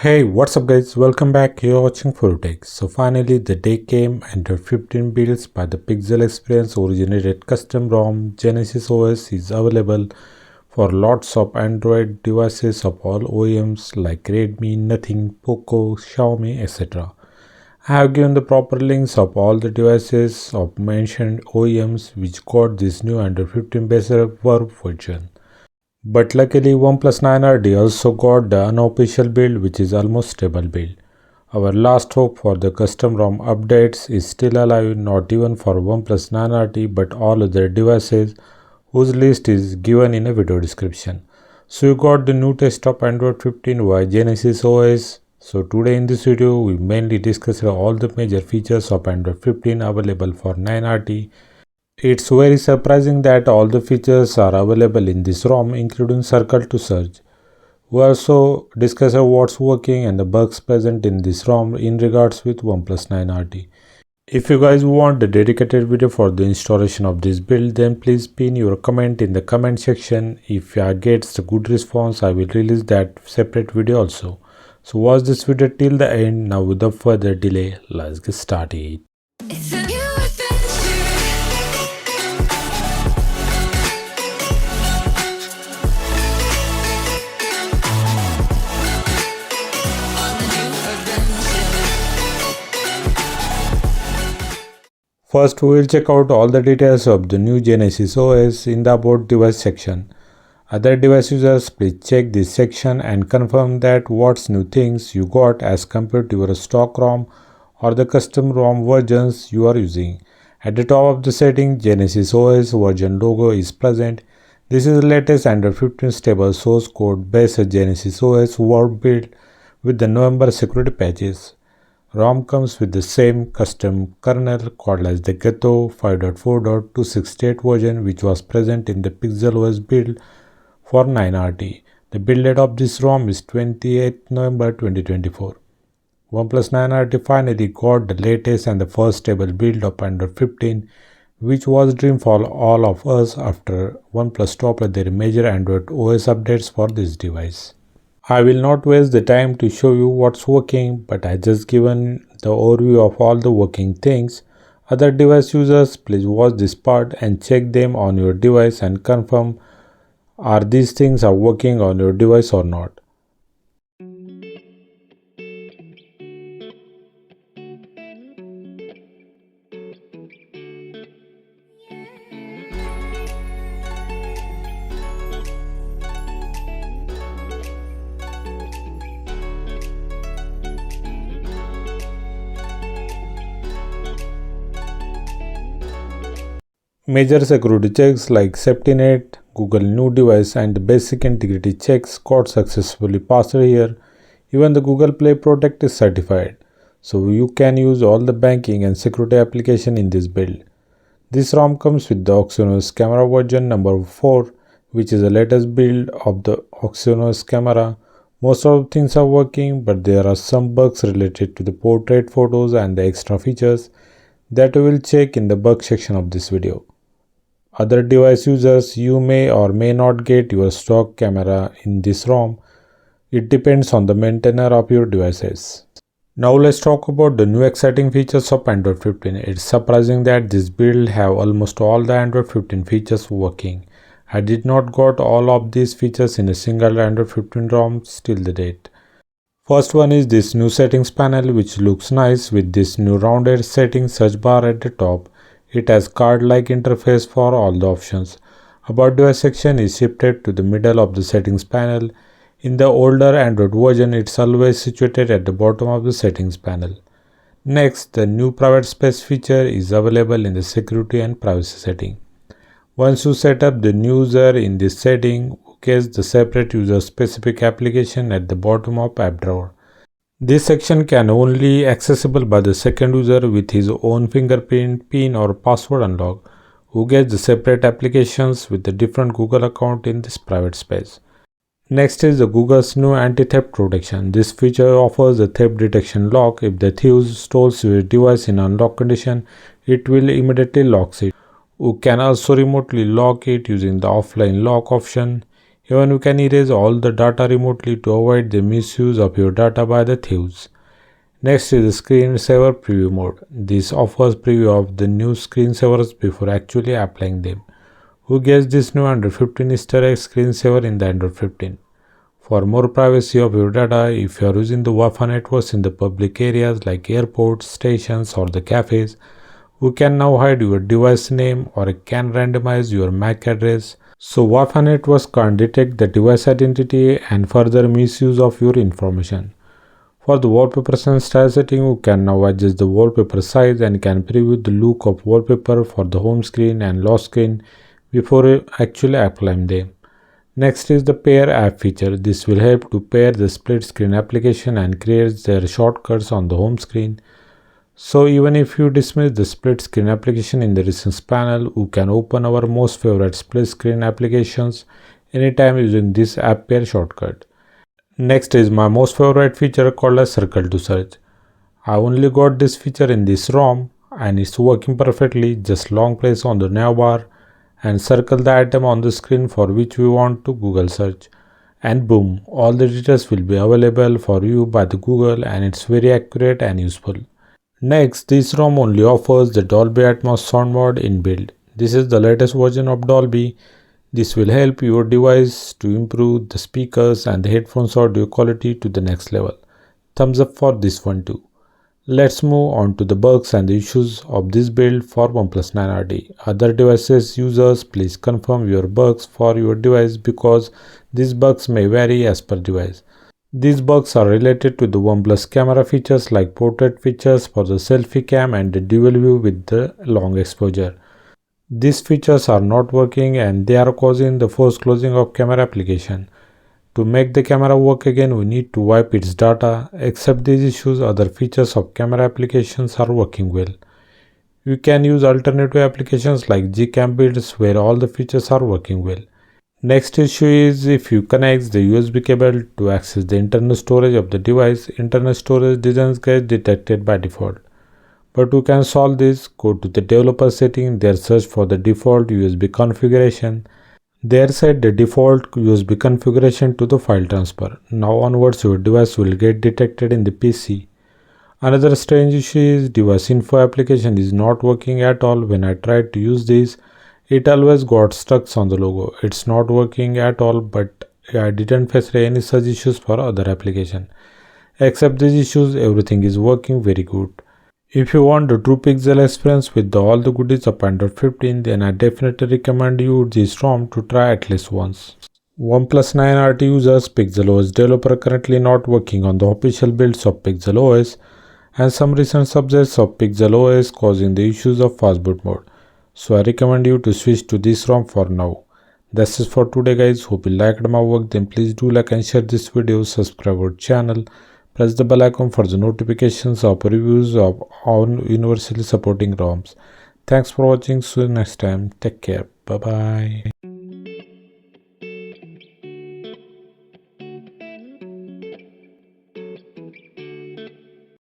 Hey, what's up guys? Welcome back. You're watching Fusog. So finally the day came and 15 builds by the Pixel Experience-originated custom ROM Genesis OS is available for lots of Android devices of all OEMs like Redmi, Nothing, Poco, Xiaomi, etc. I have given the proper links of all the devices of mentioned OEMs which got this new Android 15 based Verve version. But luckily OnePlus 9RD also got the unofficial build, which is almost stable build. Our last hope for the custom ROM updates is still alive, not even for OnePlus 9RD but all other devices whose list is given in a video description. So you got the new test of Android 15 via Genesis OS. So today in this video we mainly discussed all the major features of Android 15 available for 9RD. It's very surprising that all the features are available in this ROM, including circle to search. We also discuss what's working and the bugs present in this ROM in regards with OnePlus 9RD. If you guys want a dedicated video for the installation of this build, then please pin your comment in the comment section. If I get a good response, I will release that separate video also. So watch this video till the end. Now without further delay, let's get started. First, we will check out all the details of the new Genesis OS in the About Device section. Other device users, please check this section and confirm that what new things you got as compared to your stock ROM or the custom ROM versions you are using. At the top of the setting, Genesis OS version logo is present. This is the latest Android 15 stable source code based Genesis OS Verve build with the November security patches. ROM comes with the same custom kernel called as the Ghetto 5.4.268 version, which was present in the Pixel OS build for 9RD. The build date of this ROM is 28 November 2024. OnePlus 9RD finally got the latest and the first stable build of Android 15, which was dream for all of us after OnePlus stopped their major Android OS updates for this device. I will not waste the time to show you what's working, but I just given the overview of all the working things. Other device users, please watch this part and check them on your device and confirm are these things are working on your device or not. Major security checks like safety net, Google new device and the basic integrity checks got successfully passed here. Even the Google Play Protect is certified, so you can use all the banking and security application in this build. This ROM comes with the Exynos camera version number 4, which is the latest build of the Exynos camera. Most of the things are working, but there are some bugs related to the portrait photos and the extra features that we will check in the bug section of this video. Other device users, you may or may not get your stock camera in this ROM. It depends on the maintainer of your devices. Now let's talk about the new exciting features of Android 15. It's surprising that this build have almost all the Android 15 features working. I did not got all of these features in a single Android 15 ROM till the date. First one is this new settings panel, which looks nice with this new rounded settings search bar at the top. It has card-like interface for all the options. About device section is shifted to the middle of the settings panel. In the older Android version, it's always situated at the bottom of the settings panel. Next, the new private space feature is available in the security and privacy setting. Once you set up the new user in this setting, you get the separate user-specific application at the bottom of app drawer. This section can only accessible by the second user with his own fingerprint, PIN or password unlock, who gets the separate applications with the different Google account in this private space. Next is the Google's new anti-theft protection. This feature offers a theft detection lock. If the thief steals your device in unlocked condition, it will immediately lock it. You can also remotely lock it using the offline lock option. Even you can erase all the data remotely to avoid the misuse of your data by the thieves. Next is the screensaver preview mode. This offers preview of the new screensavers before actually applying them. Who gets this new Android 15 Easter egg screensaver in the Android 15? For more privacy of your data, if you are using the Wi-Fi networks in the public areas like airports, stations or the cafes, you can now hide your device name or can randomize your MAC address so Wi-Fi networks can't detect the device identity and further misuse of your information. For the wallpapers and style setting, you can now adjust the wallpaper size and can preview the look of wallpaper for the home screen and lock screen before actually applying them. Next is the pair app feature. This will help to pair the split screen application and create their shortcuts on the home screen. So even if you dismiss the split screen application in the recent panel, you can open our most favorite split screen applications anytime using this app pair shortcut. Next is my most favorite feature called as circle to search. I only got this feature in this ROM and it's working perfectly. Just long press on the nav bar and circle the item on the screen for which we want to Google search, and boom, all the details will be available for you by the Google and it's very accurate and useful. Next, this ROM only offers the Dolby Atmos sound mode inbuilt. This is the latest version of Dolby. This will help your device to improve the speakers and the headphones audio quality to the next level. Thumbs up for this one too. Let's move on to the bugs and the issues of this build for OnePlus 9RT. Other devices users, please confirm your bugs for your device because these bugs may vary as per device. These bugs are related to the OnePlus camera features like portrait features for the selfie cam and the dual view with the long exposure. These features are not working and they are causing the forced closing of camera application. To make the camera work again, we need to wipe its data. Except these issues, other features of camera applications are working well. You can use alternative applications like Gcam builds where all the features are working well. Next issue is if you connect the USB cable to access the internal storage of the device, internal storage doesn't get detected by default. But you can solve this. Go to the developer setting, there search for the default USB configuration. There set the default USB configuration to the file transfer. Now onwards your device will get detected in the PC. Another strange issue is device info application is not working at all. When I tried to use this, it always got stuck on the logo. It's not working at all, but I didn't face any such issues for other application. Except these issues, everything is working very good. If you want the true Pixel experience with all the goodies of Android 15, then I definitely recommend you this ROM to try at least once. OnePlus 9RT users, Pixel OS developer currently not working on the official builds of Pixel OS, and some recent subsets of Pixel OS causing the issues of fast boot mode. So I recommend you to switch to this ROM for now. That's it for today guys. Hope you liked my work. Then please do like and share this video, subscribe our channel. Press the bell icon for the notifications of reviews of all universally supporting ROMs. Thanks for watching. See you next time. Take care. Bye bye.